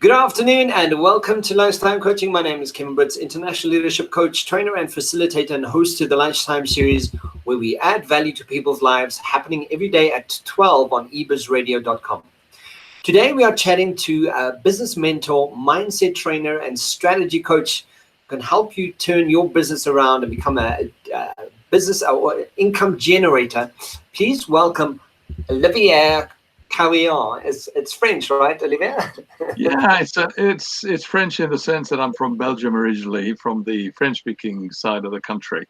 Good afternoon and welcome to Lunchtime Coaching. My name is Kevin Britz, international leadership coach, trainer and facilitator and host to the Lunchtime series, where we add value to people's lives, happening every day at 12 on ebizradio.com. Today we are chatting to a business mentor, mindset trainer and strategy coach who can help you turn your business around and become a business or income generator. Please welcome Olivier. Carion. It's French, right, Olivier? Yeah, it's French in the sense that I'm from Belgium originally, from the French-speaking side of the country.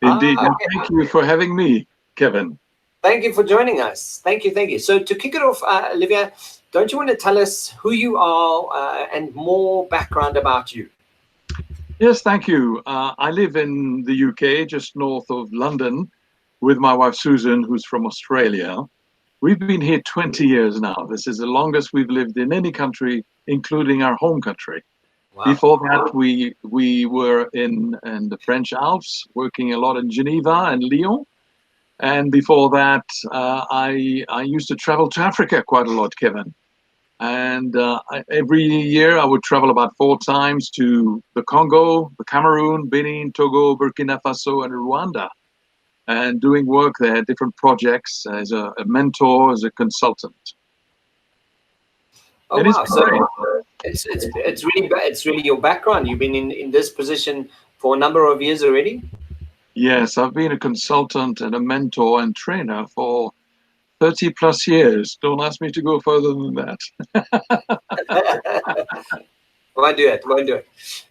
Indeed, and Okay. thank you for having me, Kevin. Thank you for joining us. Thank you. So to kick it off, Olivier, don't you want to tell us who you are and more background about you? Yes, thank you. I live in the UK, just north of London, with my wife Susan, who's from Australia. We've been here 20 years now. This is the longest we've lived in any country, including our home country. Wow. Before that, we were in the French Alps, working a lot in Geneva and Lyon. And before that, I used to travel to Africa quite a lot, Kevin. And every year I would travel about 4 times to the Congo, the Cameroon, Benin, Togo, Burkina Faso, and Rwanda, and doing work there, different projects as a mentor, as a consultant. Oh, and wow. So it's really your background. You've been in this position for a number of years already? Yes, I've been a consultant and a mentor and trainer for 30 plus years. Don't ask me to go further than that. Won't do it.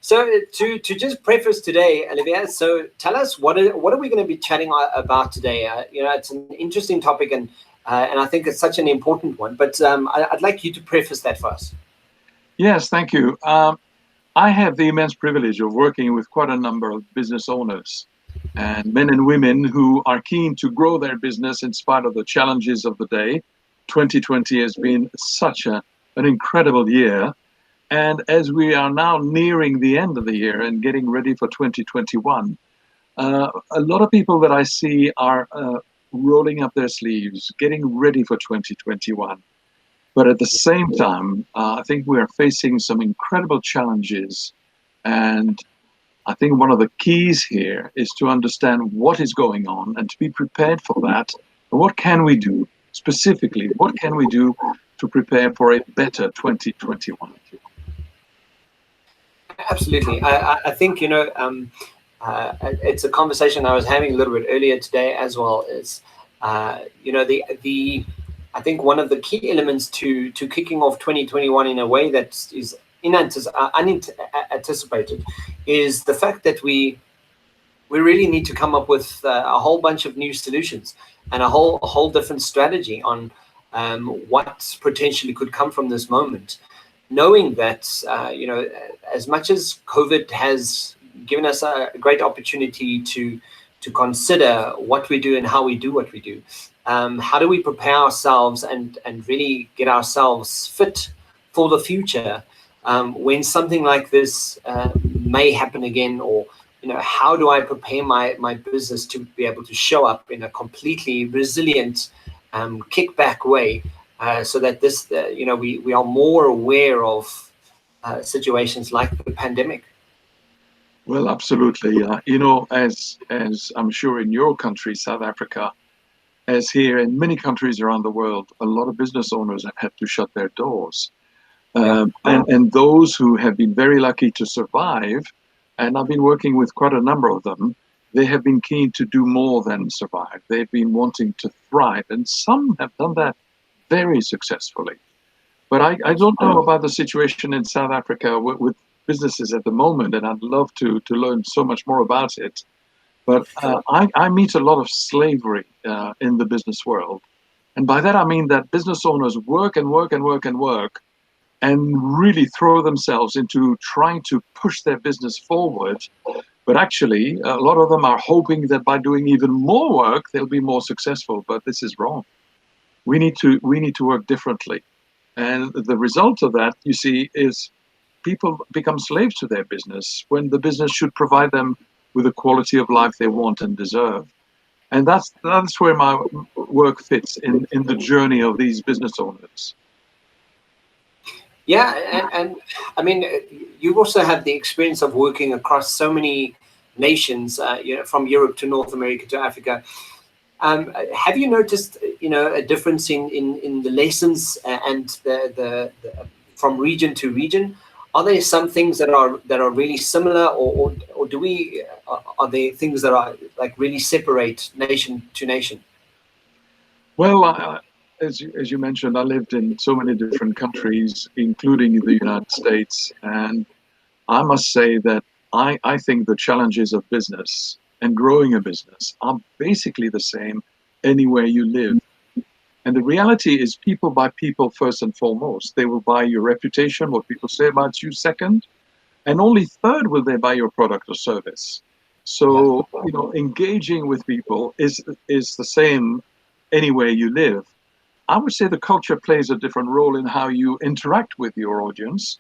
So to just preface today, Olivier, so tell us what are we going to be chatting about today? It's an interesting topic and I think it's such an important one. But I'd like you to preface that for us. Yes, thank you. I have the immense privilege of working with quite a number of business owners and men and women who are keen to grow their business in spite of the challenges of the day. 2020 has been such an incredible year. And as we are now nearing the end of the year and getting ready for 2021, a lot of people that I see are rolling up their sleeves, getting ready for 2021. But at the same time, I think we are facing some incredible challenges. And I think one of the keys here is to understand what is going on and to be prepared for that. And what can we do specifically? What can we do to prepare for a better 2021? Absolutely. I think, it's a conversation I was having a little bit earlier today as well. Is, I think one of the key elements to kicking off 2021 in a way that is unanticipated is the fact that we really need to come up with a whole bunch of new solutions and a whole different strategy on what potentially could come from this moment. Knowing that, as much as COVID has given us a great opportunity to consider what we do and how we do what we do, how do we prepare ourselves and really get ourselves fit for the future when something like this may happen again? Or, how do I prepare my business to be able to show up in a completely resilient, kickback way? So that this, we are more aware of situations like the pandemic. Well, absolutely. As I'm sure in your country, South Africa, as here in many countries around the world, a lot of business owners have had to shut their doors. And those who have been very lucky to survive, and I've been working with quite a number of them, they have been keen to do more than survive. They've been wanting to thrive, and some have done that very successfully. But I don't know about the situation in South Africa with businesses at the moment, and I'd love to learn so much more about it. But I meet a lot of slavery in the business world. And by that I mean that business owners work and work and work and work and really throw themselves into trying to push their business forward. But actually, a lot of them are hoping that by doing even more work, they'll be more successful. But this is wrong. We need to work differently. And the result of that, you see, is people become slaves to their business when the business should provide them with the quality of life they want and deserve. And that's where my work fits in the journey of these business owners. Yeah, and I mean, you also have the experience of working across so many nations, from Europe to North America to Africa. Have you noticed, a difference in the lessons and the from region to region? Are there some things that are really similar, or do we are there things that are like really separate nation to nation? Well, as you mentioned, I lived in so many different countries, including the United States, and I must say that I think the challenges of business and growing a business are basically the same anywhere you live. And the reality is, people buy people first and foremost. They will buy your reputation, what people say about you second, and only third will they buy your product or service. Yeah. So, engaging with people is the same anywhere you live. I would say the culture plays a different role in how you interact with your audience.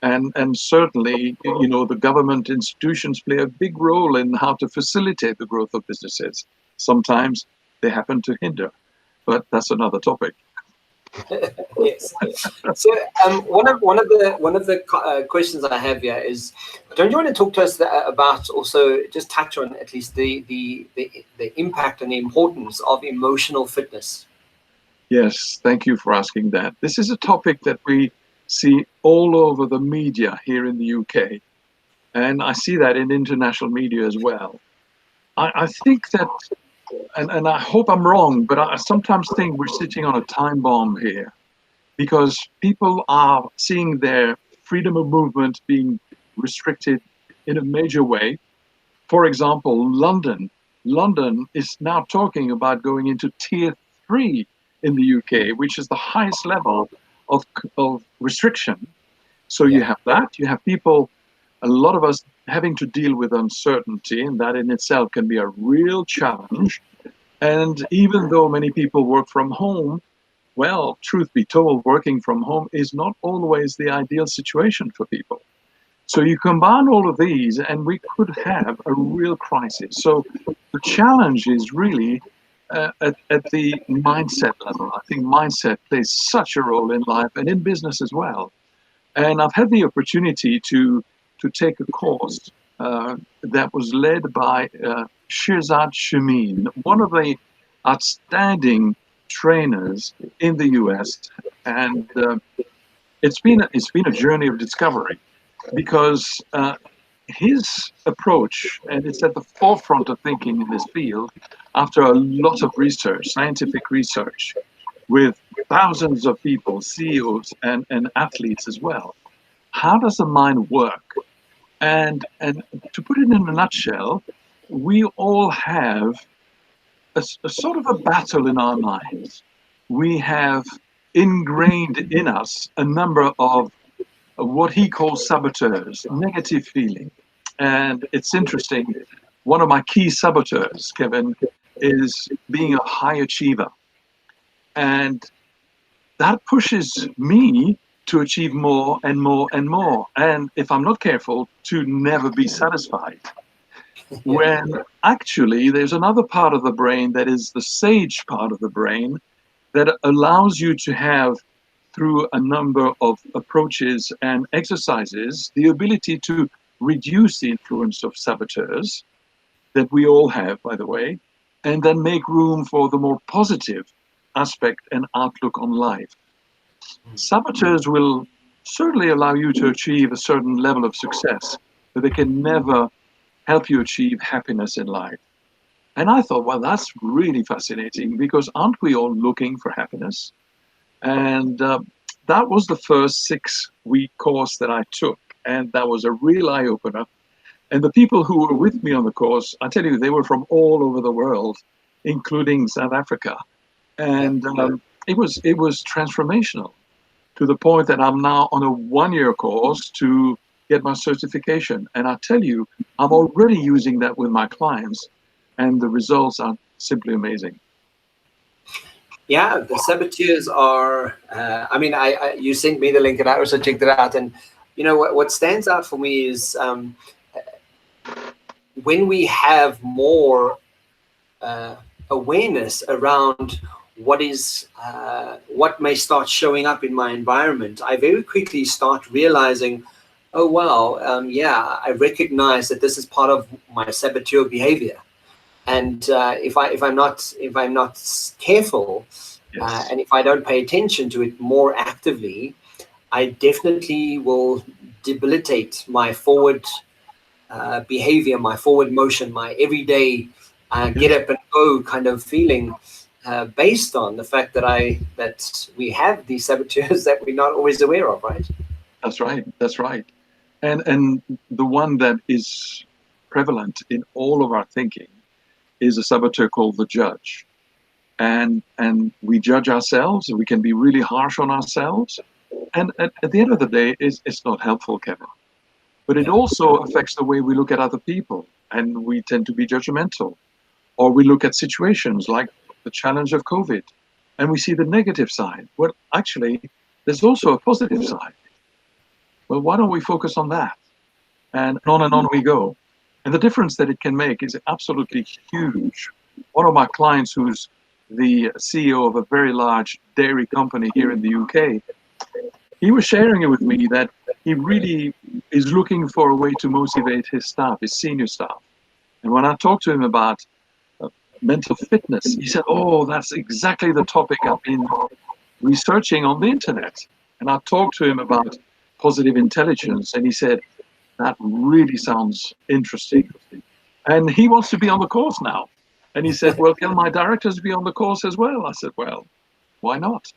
And certainly, the government institutions play a big role in how to facilitate the growth of businesses. Sometimes they happen to hinder, but that's another topic. Yes. So one of the questions I have here is, don't you want to talk to us about, also just touch on at least the impact and the importance of emotional fitness? Yes, thank you for asking that. This is a topic that we see all over the media here in the UK, and I see that in international media as well. I think that, and I hope I'm wrong, but I sometimes think we're sitting on a time bomb here, because people are seeing their freedom of movement being restricted in a major way. For example, London is now talking about going into tier 3 in the UK, which is the highest level of restriction. So you Yeah. have that. You have people, a lot of us, having to deal with uncertainty, and that in itself can be a real challenge. And even though many people work from home, well, truth be told, working from home is not always the ideal situation for people. So you combine all of these, and we could have a real crisis. So the challenge is really at the mindset level. I think mindset plays such a role in life and in business as well. And I've had the opportunity to take a course that was led by Shirzad Shamin, one of the outstanding trainers in the US, and it's been a journey of discovery, because his approach, and it's at the forefront of thinking in this field, after a lot of research, scientific research, with thousands of people, CEOs and athletes as well. How does the mind work? And to put it in a nutshell, we all have a sort of a battle in our minds. We have ingrained in us a number of what he calls saboteurs, negative feeling. And it's interesting. One of my key saboteurs, Kevin, is being a high achiever. And that pushes me to achieve more and more and more. And if I'm not careful, to never be satisfied. Yeah. When actually there's another part of the brain, that is the sage part of the brain, that allows you to have, through a number of approaches and exercises, the ability to reduce the influence of saboteurs that we all have, by the way, and then make room for the more positive aspect and outlook on life. Saboteurs will certainly allow you to achieve a certain level of success, but they can never help you achieve happiness in life. And I thought, well, that's really fascinating, because aren't we all looking for happiness? And that was the first 6-week course that I took. And that was a real eye opener. And the people who were with me on the course, I tell you, they were from all over the world, including South Africa. Yeah. And it was transformational, to the point that I'm now on a 1-year course to get my certification. And I tell you, I'm already using that with my clients, and the results are simply amazing. Yeah, the saboteurs are. I mean, you sent me the link, and I also checked it out. And what stands out for me is, when we have more awareness around what may start showing up in my environment, I very quickly start realizing, oh wow, yeah, I recognize that this is part of my saboteur behavior, and if I'm not careful, Yes. and if I don't pay attention to it more actively, I definitely will debilitate my forward behavior, my forward motion, my everyday get Yes. up and go kind of feeling, based on the fact that we have these saboteurs that we're not always aware of, right? That's right. That's right. And the one that is prevalent in all of our thinking is a saboteur called the judge. And we judge ourselves, and we can be really harsh on ourselves. And at the end of the day, it's not helpful, Kevin. But it Yeah. also affects the way we look at other people, and we tend to be judgmental. Or we look at situations like the challenge of COVID, and we see the negative side. Well, actually, there's also a positive side. Well, why don't we focus on that? And on we go. And the difference that it can make is absolutely huge. One of my clients, who's the CEO of a very large dairy company here in the UK, he was sharing it with me that he really is looking for a way to motivate his staff, his senior staff. And when I talked to him about mental fitness, he said, "Oh, that's exactly the topic I've been researching on the internet." And I talked to him about positive intelligence, and he said, "That really sounds interesting." And he wants to be on the course now. And he said, "Well, can my directors be on the course as well?" I said, "Well, why not?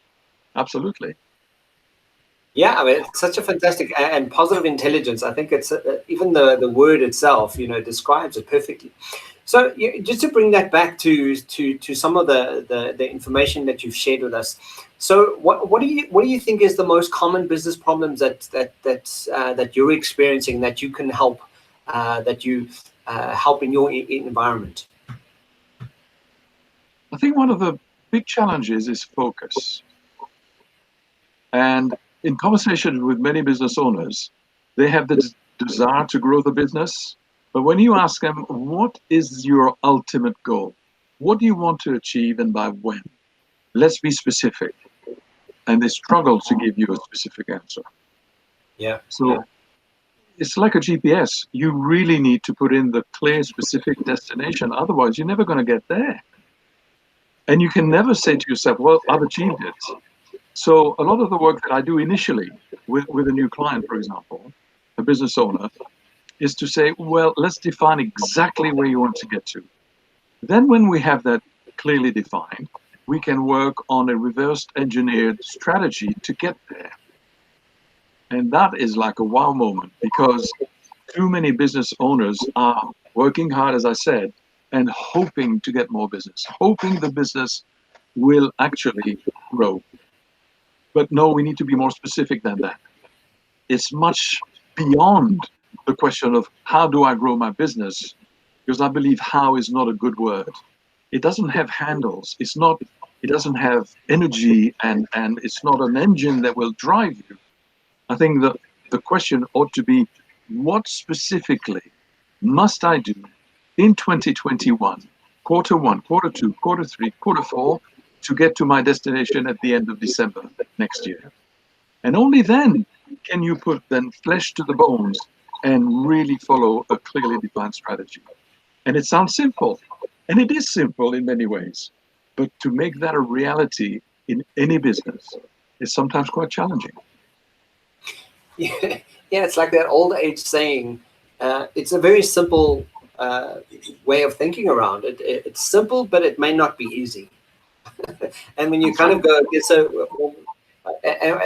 Absolutely." Yeah, I mean, it's such a fantastic and positive intelligence. I think it's even the word itself, describes it perfectly. So just to bring that back to some of the information that you've shared with us. So what do you think is the most common business problems that you're experiencing that you can help help in your environment? I think one of the big challenges is focus. And in conversations with many business owners, they have the desire to grow the business. But when you ask them, what is your ultimate goal? What do you want to achieve and by when? Let's be specific. And they struggle to give you a specific answer. Yeah. So it's like a GPS. You really need to put in the clear, specific destination. Otherwise, you're never going to get there. And you can never say to yourself, well, I've achieved it. So a lot of the work that I do initially with a new client, for example, a business owner, is to say, well, let's define exactly where you want to get to. Then when we have that clearly defined, we can work on a reverse engineered strategy to get there. And that is like a wow moment, because too many business owners are working hard, as I said, and hoping to get more business, hoping the business will actually grow. But no, we need to be more specific than that. It's much beyond the question of how do I grow my business, because I believe how is not a good word. It doesn't have handles. It doesn't have energy, and it's not an engine that will drive you. I think that the question ought to be, what specifically must I do in 2021, quarter one, quarter two, quarter three, quarter four, to get to my destination at the end of December next year? And only then can you put then flesh to the bones and really follow a clearly defined strategy. And it sounds simple, and it is simple in many ways, but to make that a reality in any business is sometimes quite challenging. Yeah, yeah, it's like that old age saying. It's a very simple way of thinking around it. It's simple, but it may not be easy. And when you kind of go, okay, so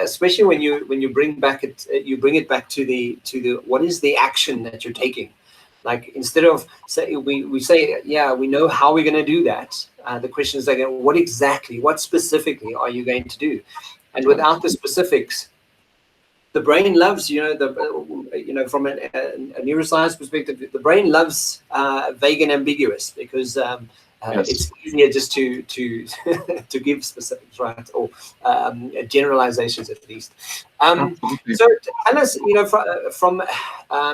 especially when you bring it back to the what is the action that you're taking? Like, instead of say we say, yeah, we know how we're going to do that. The question is like, what specifically are you going to do? And without the specifics, the brain loves, from a neuroscience perspective, the brain loves vague and ambiguous, because Yes. it's easier just to to give specifics, right, or generalizations at least. Absolutely. So tell us, from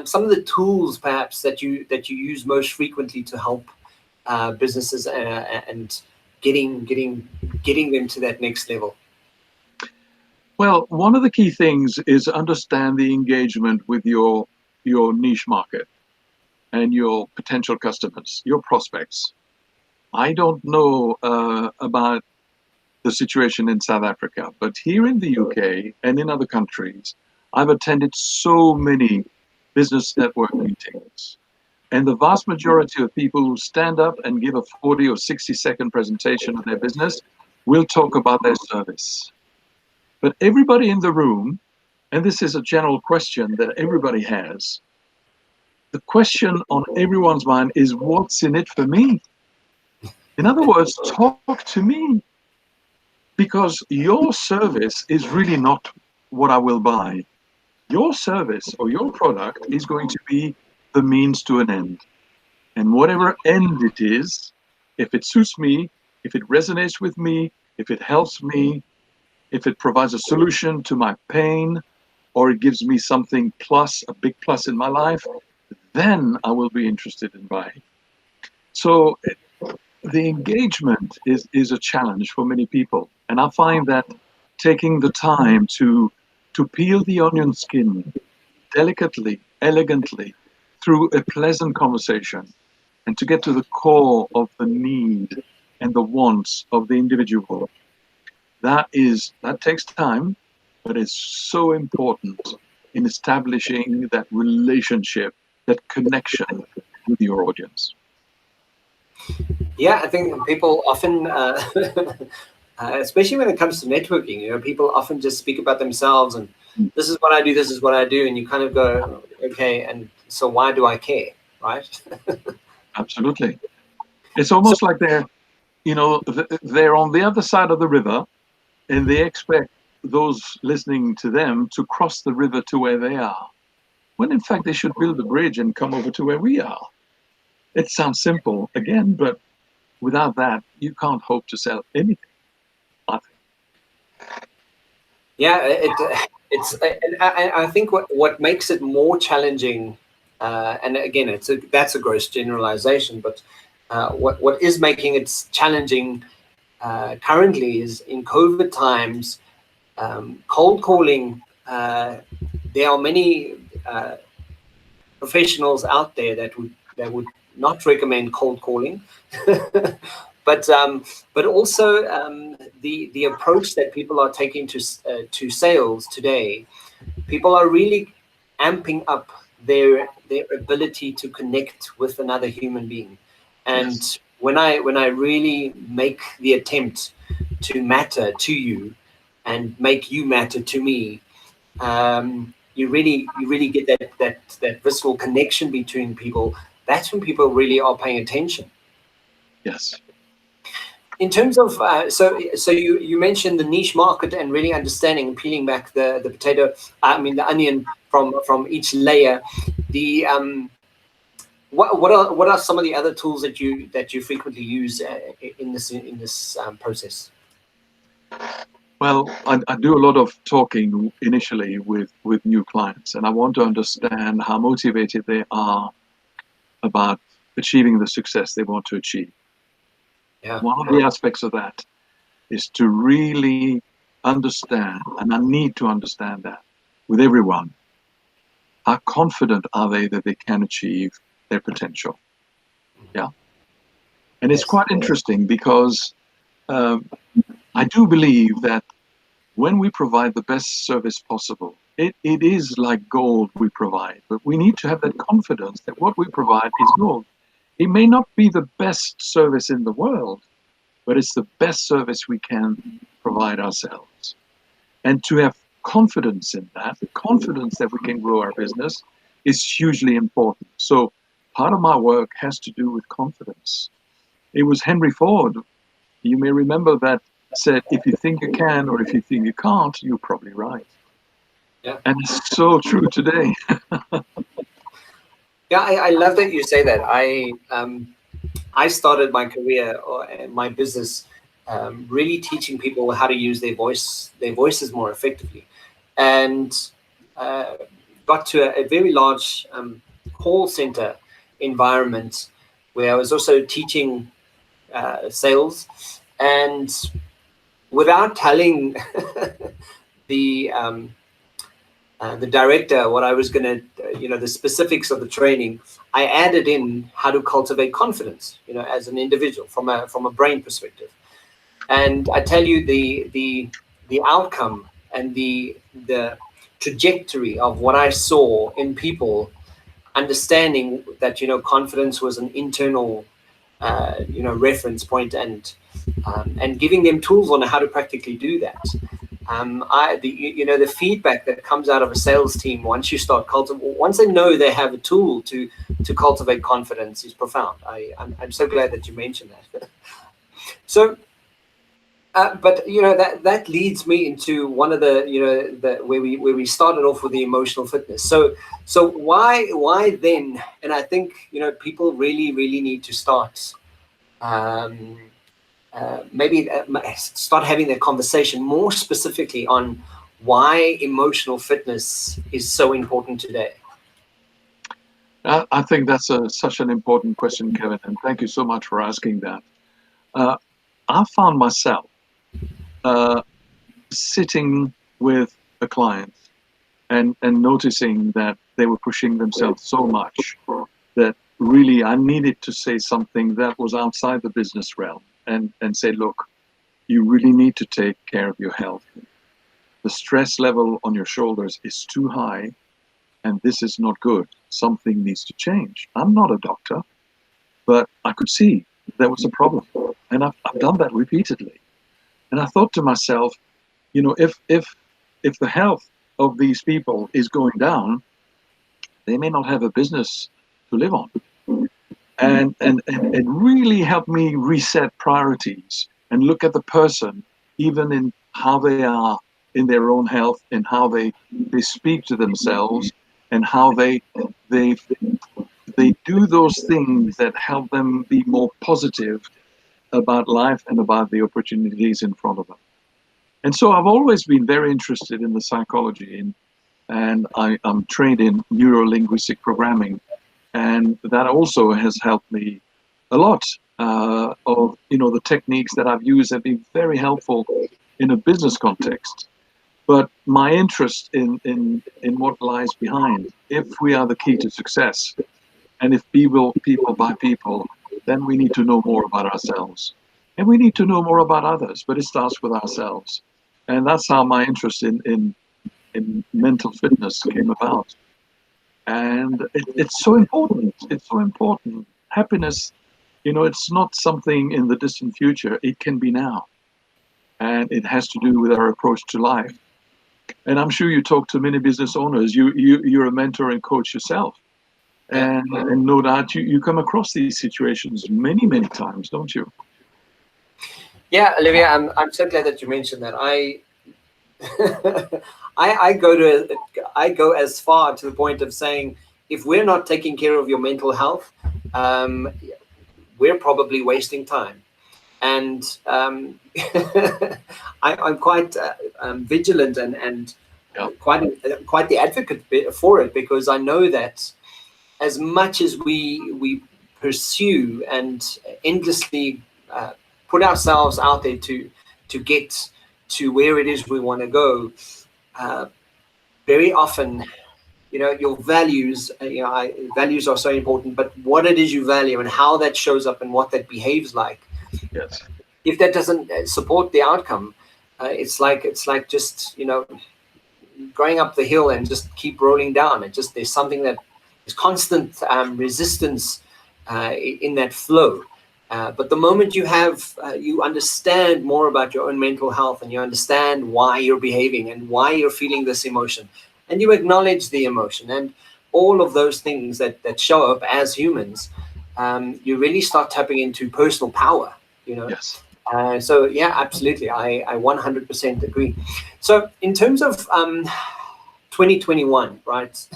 some of the tools perhaps that you use most frequently to help businesses and getting them to that next level? Well, one of the key things is understand the engagement with your niche market and your potential customers, your prospects. I don't know about the situation in South Africa, but here in the UK and in other countries, I've attended so many business network meetings. And the vast majority of people who stand up and give a 40 or 60-second presentation of their business will talk about their service. But everybody in the room, and this is a general question that everybody has, the question on everyone's mind is, what's in it for me? In other words, talk to me. Because your service is really not what I will buy. Your service or your product is going to be the means to an end. And whatever end it is, if it suits me, if it resonates with me, if it helps me, if it provides a solution to my pain, or it gives me something plus, a big plus in my life, then I will be interested in buying. So the engagement is a challenge for many people. And I find that taking the time to peel the onion skin delicately, elegantly, through a pleasant conversation, and to get to the core of the need and the wants of the individual, that takes time, but it's so important in establishing that relationship, that connection with your audience. Yeah, I think people often, especially when it comes to networking, people often just speak about themselves and this is what I do, this is what I do, and you kind of go, okay, and so why do I care, right? Absolutely. It's almost like they're on the other side of the river, and they expect those listening to them to cross the river to where they are, when in fact they should build a bridge and come over to where we are. It sounds simple again, but without that, you can't hope to sell anything. Yeah, it's. I think what makes it more challenging, and again, that's a gross generalization, but what is making it challenging currently is in COVID times, cold calling. There are many professionals out there that would not recommend cold calling, but also the approach that people are taking to sales today. People are really amping up their ability to connect with another human being, and Yes. when I really make the attempt to matter to you and make you matter to me, you really get that visceral connection between people. That's when people really are paying attention. Yes. In terms of so you mentioned the niche market and really understanding and peeling back the potato, the onion from each layer. The what are some of the other tools that you frequently use in this process? Well, I do a lot of talking initially with new clients, and I want to understand how motivated they are about achieving the success they want to achieve. Yeah. One of the aspects of that is to really understand, and I need to understand that with everyone, how confident are they that they can achieve their potential? Yeah. And it's Yes. quite interesting because I do believe that when we provide the best service possible, it is like gold we provide, but we need to have that confidence that what we provide is gold. It may not be the best service in the world, but it's the best service we can provide ourselves. And to have confidence in that, the confidence that we can grow our business, is hugely important. So part of my work has to do with confidence. It was Henry Ford, you may remember, that said, if you think you can or if you think you can't, you're probably right. Yeah. And it's so true today. Yeah, I love that you say that. I started my career or my business really teaching people how to use their voices more effectively, and got to a very large call center environment where I was also teaching sales, And without telling the director what I was going to, the specifics of the training, I added in how to cultivate confidence, as an individual from a brain perspective. And I tell you, the outcome and the trajectory of what I saw in people understanding that confidence was an internal reference point, and giving them tools on how to practically do that. The feedback that comes out of a sales team once you start once they know they have a tool to cultivate confidence is profound. I'm so glad that you mentioned that. So, but that leads me into one of the where we started off with the emotional fitness. So why then? And I think people really need to start. Maybe start having that conversation more specifically on why emotional fitness is so important today. I think that's such an important question, Kevin, and thank you so much for asking that. I found myself sitting with a client and noticing that they were pushing themselves so much that really I needed to say something that was outside the business realm and say, look, you really need to take care of your health. The stress level on your shoulders is too high, and this is not good. Something needs to change. I'm not a doctor, but I could see there was a problem, and I've done that repeatedly. And I thought to myself, if the health of these people is going down, they may not have a business to live on. And really help me reset priorities and look at the person, even in how they are in their own health, and how they speak to themselves, and how they do those things that help them be more positive about life and about the opportunities in front of them. And so I've always been very interested in the psychology, and I'm trained in neuro-linguistic programming, and that also has helped me a lot. Of the techniques that I've used have been very helpful in a business context. But my interest in what lies behind, if we are the key to success, and if people by people, then we need to know more about ourselves, and we need to know more about others. But it starts with ourselves, and that's how my interest in mental fitness came about. And it's so important. It's so important. Happiness, it's not something in the distant future. It can be now, and it has to do with our approach to life. And I'm sure you talk to many business owners. You're a mentor and coach yourself, and no doubt you come across these situations many times, don't you? Yeah, Olivier, I'm so glad that you mentioned that. I go as far to the point of saying, if we're not taking care of your mental health, we're probably wasting time. And I'm quite vigilant and quite the advocate for it, because I know that as much as we pursue and endlessly put ourselves out there to get to where it is we want to go, very often, your values, values are so important, but what it is you value and how that shows up and what that behaves like. Yes. If that doesn't support the outcome, it's like just going up the hill and just keep rolling down. There's something that is constant resistance in that flow. But the moment you understand more about your own mental health, and you understand why you're behaving and why you're feeling this emotion, and you acknowledge the emotion and all of those things that show up as humans, you really start tapping into personal power. Yes. So yeah, absolutely, I 100% agree. So in terms of 2021, right?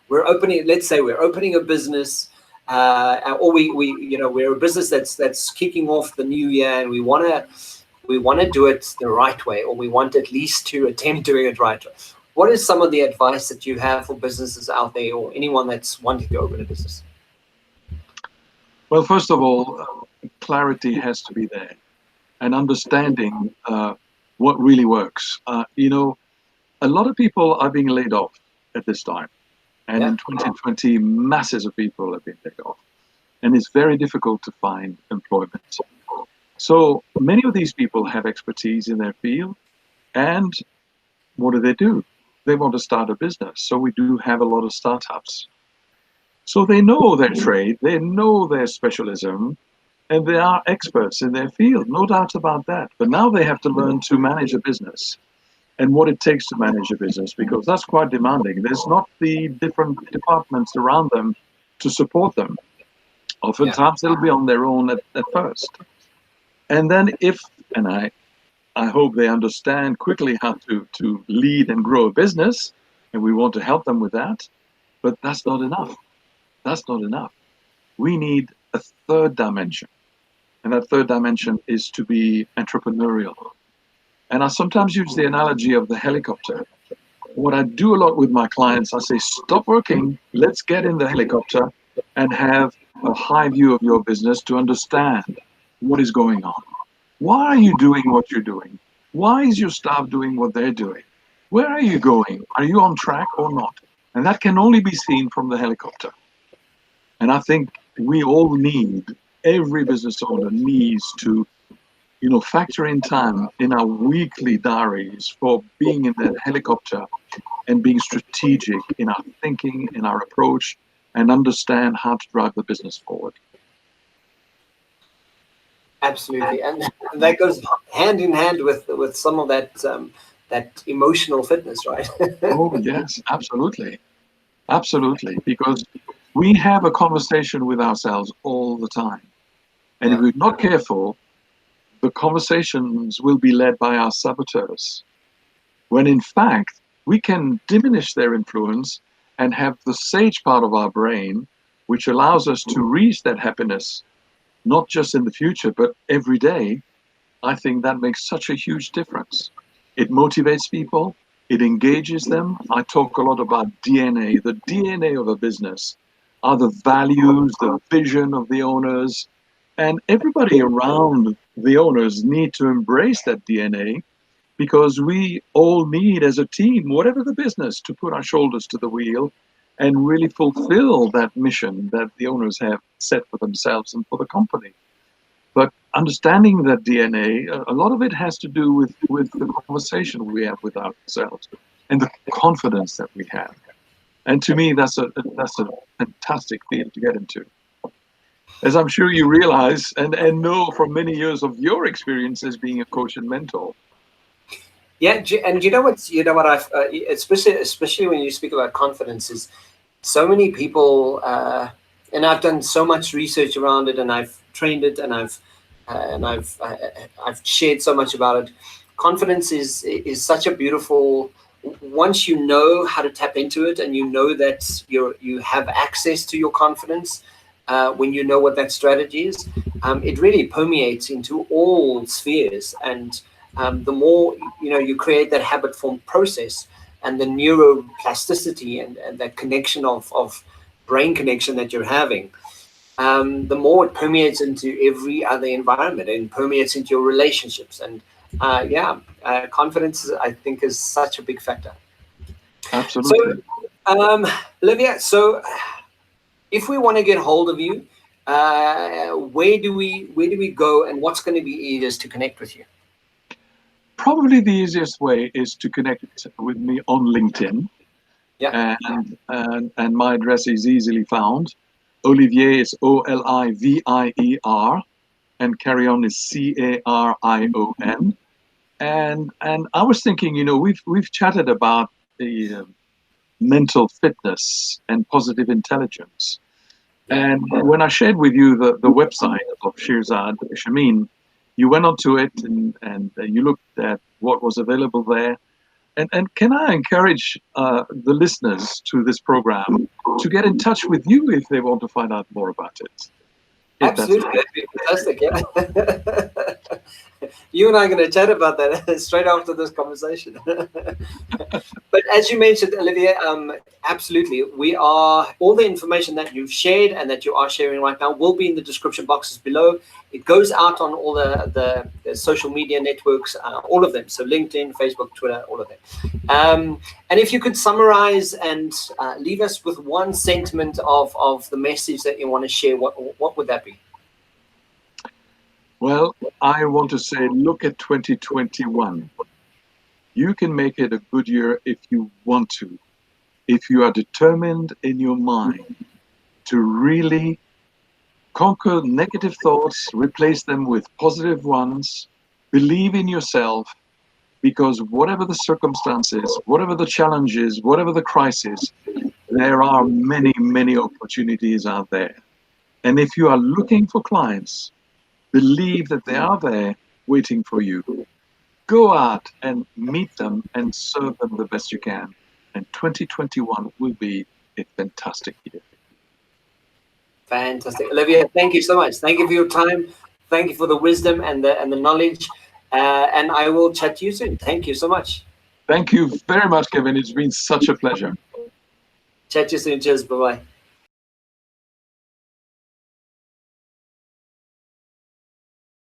Let's say we're opening a business, or we're a business that's kicking off the new year, and we want to do it the right way, or we want at least to attempt doing it right. What is some of the advice that you have for businesses out there, or anyone that's wanting to open a business? Well, first of all, clarity has to be there. and understanding what really works. A lot of people are being laid off at this time. And Yeah. in 2020, masses of people have been laid off. And it's very difficult to find employment. So many of these people have expertise in their field. And what do? They want to start a business. So we do have a lot of startups. So they know their trade, they know their specialism, and they are experts in their field, no doubt about that. But now they have to learn to manage a business and what it takes to manage a business, because that's quite demanding. There's not the different departments around them to support them. Yeah. Oftentimes they'll be on their own at first. And then I hope they understand quickly how to lead and grow a business, and we want to help them with that. But that's not enough. That's not enough. We need a third dimension. And that third dimension is to be entrepreneurial. And I sometimes use the analogy of the helicopter. What I do a lot with my clients, I say, stop working, let's get in the helicopter and have a high view of your business to understand what is going on. Why are you doing what you're doing? Why is your staff doing what they're doing? Where are you going? Are you on track or not? And that can only be seen from the helicopter. And I think we all every business owner needs to factor in time in our weekly diaries for being in that helicopter and being strategic in our thinking, in our approach, and understand how to drive the business forward. Absolutely, and that goes hand in hand with some of that emotional fitness, right? Oh, yes, absolutely. Absolutely. Because we have a conversation with ourselves all the time. And if Yeah. we're not careful, the conversations will be led by our saboteurs, when in fact, we can diminish their influence and have the sage part of our brain, which allows us to reach that happiness, not just in the future, but every day. I think that makes such a huge difference. It motivates people, it engages them. I talk a lot about DNA. The DNA of a business are the values, the vision of the owners, and everybody around the owners need to embrace that DNA, because we all need, as a team, whatever the business, to put our shoulders to the wheel and really fulfill that mission that the owners have set for themselves and for the company. But understanding that DNA, a lot of it has to do with the conversation we have with ourselves and the confidence that we have. And to me, that's a fantastic field to get into. As I'm sure you realize and know from many years of your experience as being a coach and mentor. Yeah, and you know what I've especially when you speak about confidence, is so many people, and I've done so much research around it, and I've trained it, and I've shared so much about it. Confidence is such a beautiful. Once you know how to tap into it, and you know that you have access to your confidence, when you know what that strategy is, it really permeates into all spheres. And the more you create that habit form process, and the neuroplasticity and that connection of brain connection that you're having, the more it permeates into every other environment and permeates into your relationships. And confidence, I think, is such a big factor. Absolutely. So, Olivier, so if we want to get hold of you, where do we go, and what's going to be easiest to connect with you? Probably the easiest way is to connect with me on LinkedIn. Yeah. And my address is easily found. Olivier is Olivier, and Carion is Carion. And I was thinking, we've chatted about the mental fitness and positive intelligence. And when I shared with you the website of Shirzad Shamin, you went onto it and you looked at what was available there. And can I encourage the listeners to this program to get in touch with you if they want to find out more about it? Absolutely, that'd be fantastic. Yeah. You and I are going to chat about that straight after this conversation. But as you mentioned, Olivier, absolutely, we are, all the information that you've shared and that you are sharing right now will be in the description boxes below. It goes out on all the social media networks, all of them. So LinkedIn, Facebook, Twitter, all of them. And if you could summarize and leave us with one sentiment of the message that you want to share, what would that be? Well, I want to say, look at 2021. You can make it a good year if you want to. If you are determined in your mind to really conquer negative thoughts, replace them with positive ones, believe in yourself, because whatever the circumstances, whatever the challenges, whatever the crisis, there are many, many opportunities out there. And if you are looking for clients, believe that they are there waiting for you. Go out and meet them and serve them the best you can. And 2021 will be a fantastic year. Fantastic. Olivier, thank you so much. Thank you for your time. Thank you for the wisdom and the knowledge. And I will chat to you soon. Thank you so much. Thank you very much, Kevin. It's been such a pleasure. Chat to you soon. Cheers. Bye-bye.